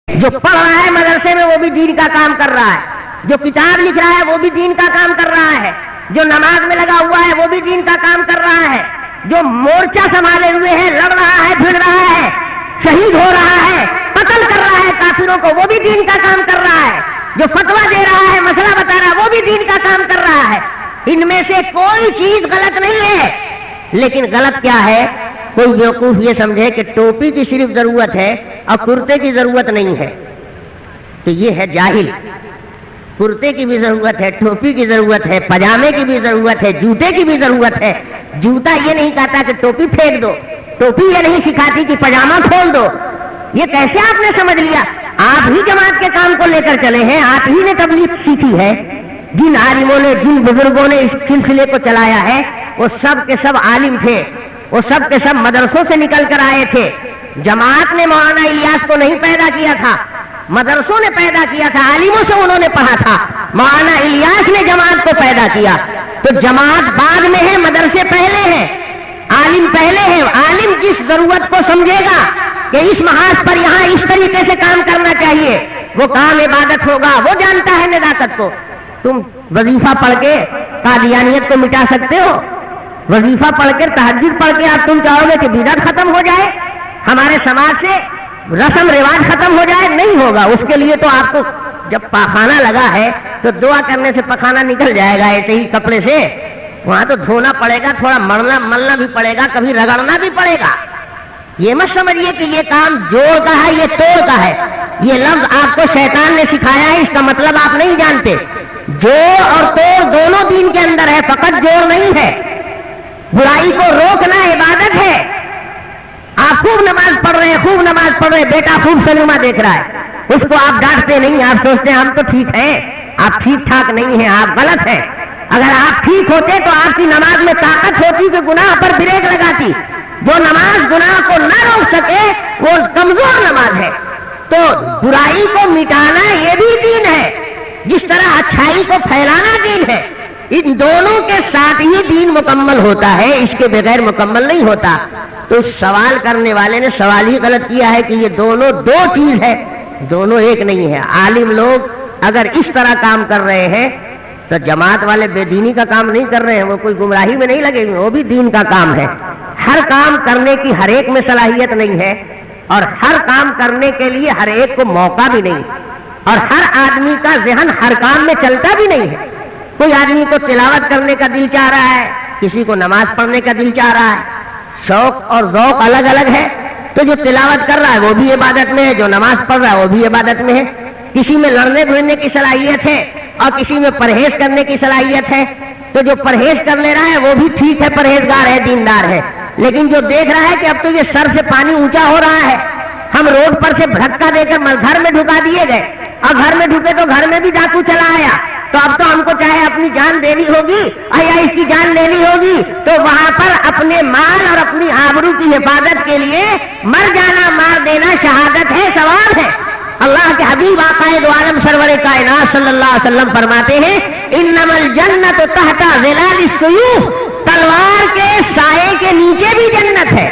جو پڑھ رہا ہے مدرسے میں وہ بھی دین کا کام کر رہا ہے، جو کتاب لکھ رہا ہے وہ بھی دین کا کام کر رہا ہے، جو نماز میں لگا ہوا ہے وہ بھی دین کا کام کر رہا ہے، جو مورچہ سنبھالے ہوئے ہے، لڑ رہا ہے، بھیڑ رہا ہے، شہید ہو رہا ہے، قتل کر رہا ہے کافروں کو، وہ بھی دین کا کام کر رہا ہے، جو فتویٰ دے رہا ہے، مسئلہ بتا رہا ہے، وہ بھی دین کا کام کر رہا ہے۔ ان میں سے کوئی چیز غلط نہیں ہے، لیکن غلط کیا ہے؟ کوئی بیوقوف یہ سمجھے کہ ٹوپی کی صرف ضرورت ہے اور کرتے کی ضرورت نہیں ہے، تو یہ ہے جاہل۔ کرتے کی بھی ضرورت ہے، ٹوپی کی ضرورت ہے، پجامے کی بھی ضرورت ہے، جوتے کی بھی ضرورت ہے۔ جوتا یہ نہیں کہتا کہ ٹوپی پھینک دو، ٹوپی یہ نہیں سکھاتی کہ پجامہ کھول دو۔ یہ کیسے آپ نے سمجھ لیا؟ آپ ہی جماعت کے کام کو لے کر چلے ہیں، آپ ہی نے تبلیغ سیکھی ہے۔ جن عالموں نے، جن بزرگوں نے اس سلسلے کو چلایا ہے وہ سب کے سب عالم تھے، وہ سب کے سب مدرسوں سے نکل کر آئے تھے۔ جماعت نے مولانا الیاس کو نہیں پیدا کیا تھا، مدرسوں نے پیدا کیا تھا، عالموں سے انہوں نے پڑھا تھا۔ مولانا الیاس نے جماعت کو پیدا کیا، تو جماعت بعد میں ہے، مدرسے پہلے ہیں، عالم پہلے ہے۔ عالم جس ضرورت کو سمجھے گا کہ اس محاذ پر یہاں اس طریقے سے کام کرنا چاہیے، وہ کام عبادت ہوگا، وہ جانتا ہے نزاکت کو۔ تم وظیفہ پڑھ کے قادیانیت کو مٹا سکتے ہو؟ وظیفہ پڑھ کر، تہجد پڑھ کے آپ تم چاہو گے کہ بدعت ختم ہو جائے، ہمارے سماج سے رسم رواج ختم ہو جائے؟ نہیں ہوگا۔ اس کے لیے تو آپ کو جب پاخانہ لگا ہے تو دعا کرنے سے پاخانہ نکل جائے گا ایسے ہی کپڑے سے، وہاں تو دھونا پڑے گا، تھوڑا ملنا بھی پڑے گا، کبھی رگڑنا بھی پڑے گا۔ یہ مت سمجھیے کہ یہ کام جوڑ کا ہے، یہ توڑ کا ہے۔ یہ لفظ آپ کو شیطان نے سکھایا ہے، اس کا مطلب آپ نہیں جانتے۔ جوڑ اور توڑ دونوں دین کے اندر ہے، فقط جوڑ نہیں ہے۔ برائی کو روکنا عبادت ہے۔ آپ خوب نماز پڑھ رہے ہیں، خوب نماز پڑھ رہے ہیں، بیٹا خوب سنیما دیکھ رہا ہے، اس کو آپ ڈانٹتے نہیں، آپ سوچتے ہیں ہم تو ٹھیک ہیں، آپ ٹھیک ٹھاک نہیں ہیں، آپ غلط ہیں۔ اگر آپ ٹھیک ہوتے تو آپ کی نماز میں طاقت ہوتی کہ گناہ پر بریک لگاتی۔ جو نماز گناہ کو نہ روک سکے وہ کمزور نماز ہے۔ تو برائی کو مٹانا یہ بھی دین ہے، جس طرح اچھائی کو پھیلانا دین ہے۔ ان دونوں کے ساتھ ہی دین مکمل ہوتا ہے، اس کے بغیر مکمل نہیں ہوتا۔ تو سوال کرنے والے نے سوال ہی غلط کیا ہے کہ یہ دونوں دو چیز ہے، دونوں ایک نہیں ہے۔ عالم لوگ اگر اس طرح کام کر رہے ہیں تو جماعت والے بے دینی کا کام نہیں کر رہے ہیں، وہ کوئی گمراہی میں نہیں لگے ہوئے، وہ بھی دین کا کام ہے۔ ہر کام کرنے کی ہر ایک میں صلاحیت نہیں ہے، اور ہر کام کرنے کے لیے ہر ایک کو موقع بھی نہیں، اور ہر آدمی کا ذہن ہر کام میں چلتا بھی نہیں ہے۔ کوئی آدمی کو تلاوت کرنے کا دل چاہ رہا ہے، کسی کو نماز پڑھنے کا دل چاہ رہا ہے، شوق اور ذوق الگ الگ ہے۔ تو جو تلاوت کر رہا ہے وہ بھی عبادت میں ہے، جو نماز پڑھ رہا ہے وہ بھی عبادت میں ہے۔ کسی میں لڑنے بھیڑنے کی صلاحیت ہے اور کسی میں پرہیز کرنے کی صلاحیت ہے، تو جو پرہیز کر لے رہا ہے وہ بھی ٹھیک ہے، پرہیزگار ہے، دیندار ہے۔ لیکن جو دیکھ رہا ہے کہ اب تو یہ سر سے پانی اونچا ہو رہا ہے، ہم روڈ پر سے دھکا دے کر گھر میں ڈھکا دیے گئے، اور گھر میں ڈھکے تو گھر میں بھی ڈاکو چلا آیا، تو اب تو ہم کو چاہے اپنی جان دینی ہوگی یا اس کی جان لینی ہوگی، تو وہاں پر اپنے مال اور اپنی آبرو کی حفاظت کے لیے مر جانا، مار دینا شہادت ہے، سوال ہے۔ اللہ کے حبیب آقا دو عالم سرور کائنات صلی اللہ علیہ وسلم فرماتے ہیں انما الجنت تحت ظلال السیوف، تلوار کے سائے کے نیچے بھی جنت ہے۔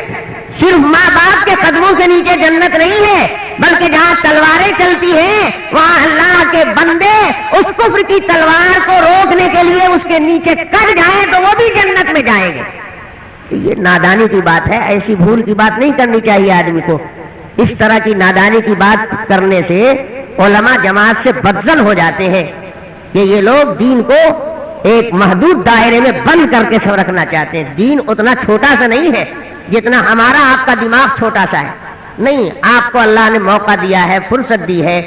صرف ماں باپ کے قدموں کے نیچے جنت نہیں ہے، بلکہ جہاں تلواریں چلتی ہیں وہاں اللہ کے بندے اس کفر کی تلوار کو روکنے کے لیے اس کے نیچے کٹ جائیں تو وہ بھی جنت میں جائیں گے۔ یہ نادانی کی بات ہے، ایسی بھول کی بات نہیں کرنی چاہیے آدمی کو۔ اس طرح کی نادانی کی بات کرنے سے علماء جماعت سے بدزن ہو جاتے ہیں کہ یہ لوگ دین کو ایک محدود دائرے میں بند کر کے سب رکھنا چاہتے ہیں۔ دین اتنا چھوٹا سا نہیں ہے جتنا ہمارا آپ کا دماغ چھوٹا سا ہے، نہیں۔ آپ کو اللہ نے موقع دیا ہے، فرصت دی ہے،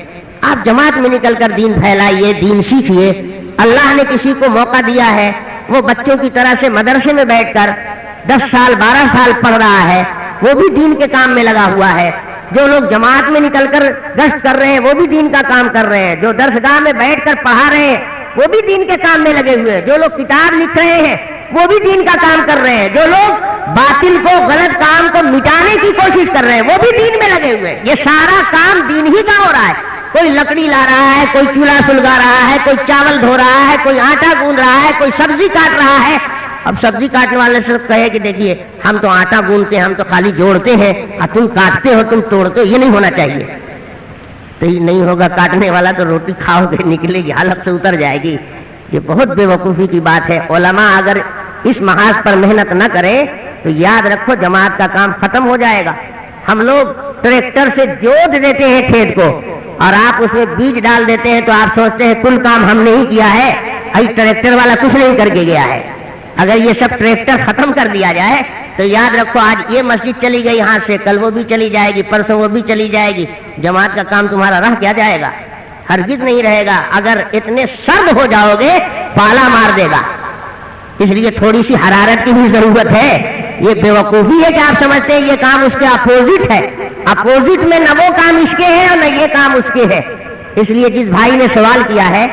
آپ جماعت میں نکل کر دین پھیلائیے، دین سیکھیے۔ اللہ نے کسی کو موقع دیا ہے، وہ بچوں کی طرح سے مدرسے میں بیٹھ کر 10 سال 12 سال پڑھ رہا ہے، وہ بھی دین کے کام میں لگا ہوا ہے۔ جو لوگ جماعت میں نکل کر گشت کر رہے ہیں وہ بھی دین کا کام کر رہے ہیں، جو درسگاہ میں بیٹھ کر پڑھا رہے ہیں وہ بھی دین کے کام میں لگے ہوئے ہیں، جو لوگ کتاب لکھ رہے ہیں وہ بھی دین کا کام کر رہے ہیں، جو لوگ باطل کو، غلط کام کو مٹانے کی کوشش کر رہے ہیں وہ بھی دین میں لگے ہوئے ہیں۔ یہ سارا کام دین ہی کا ہو رہا ہے۔ کوئی لکڑی لا رہا ہے، کوئی چولہا سلگا رہا ہے، کوئی چاول دھو رہا ہے، کوئی آٹا گوندھ رہا ہے، کوئی سبزی کاٹ رہا ہے۔ اب سبزی کاٹنے والے سے کہے کہ دیکھیے ہم تو آٹا گوندتے ہیں، ہم تو خالی جوڑتے ہیں، اور تم کاٹتے ہو، تم توڑتے ہو، یہ نہیں ہونا چاہیے۔ تو یہ نہیں ہوگا کاٹنے والا تو روٹی کھاؤ گے نکلے گی، حلق سے اتر جائے گی. یہ بہت بے وقوفی کی بات ہے. علماء اگر اس محاذ پر محنت نہ کریں تو یاد رکھو جماعت کا کام ختم ہو جائے گا. ہم لوگ ٹریکٹر سے جوت دیتے ہیں کھیت کو اور آپ اس میں بیج ڈال دیتے ہیں تو آپ سوچتے ہیں کل کام ہم نے ہی کیا ہے، ابھی ٹریکٹر والا کچھ نہیں کر کے گیا ہے. اگر یہ سب ٹریکٹر ختم کر دیا جائے تو یاد رکھو آج یہ مسجد چلی گئی یہاں سے، کل وہ بھی چلی جائے گی، پرسوں وہ بھی چلی جائے گی. جماعت کا کام تمہارا رہ کیا جائے گا؟ ہرگز نہیں رہے گا. اگر اتنے سرد ہو جاؤ گے پالا مار دے گا. اس لیے تھوڑی سی حرارت کی بھی ضرورت ہے. یہ بے وقوفی ہے کہ آپ سمجھتے ہیں یہ کام اس کے اپوزٹ ہے. اپوزٹ میں نہ وہ کام اس کے ہے اور نہ یہ کام اس کے ہے. اس لیے جس بھائی نے سوال کیا ہے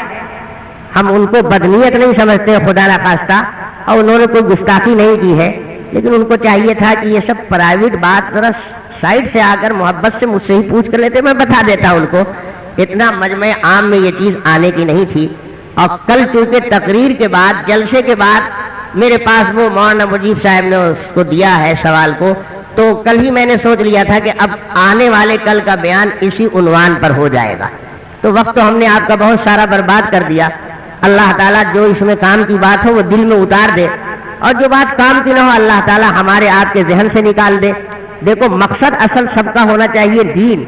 ہم ان کو بدنیت نہیں سمجھتے خدا نخواستہ، اور انہوں نے کوئی گستاخی نہیں کی ہے، لیکن ان کو چاہیے تھا کہ یہ سب پرائیویٹ بات ذرا سائڈ سے آ کر محبت سے مجھ سے ہی پوچھ کر لیتے، میں بتا دیتا ان کو. اتنا مجمع عام میں یہ چیز آنے کی نہیں تھی. اور کل چونکہ تقریر کے بعد جلسے کے بعد میرے پاس وہ مولانا مجیب صاحب نے اس کو دیا ہے سوال کو، تو کل ہی میں نے سوچ لیا تھا کہ اب آنے والے کل کا بیان اسی عنوان پر ہو جائے گا. تو وقت تو ہم نے آپ کا بہت سارا برباد کر دیا. اللہ تعالیٰ جو اس میں کام کی بات ہو وہ دل میں اتار دے، اور جو بات کام کی نہ ہو اللہ تعالیٰ ہمارے آپ کے ذہن سے نکال دے. دیکھو مقصد اصل سب کا ہونا چاہیے دین.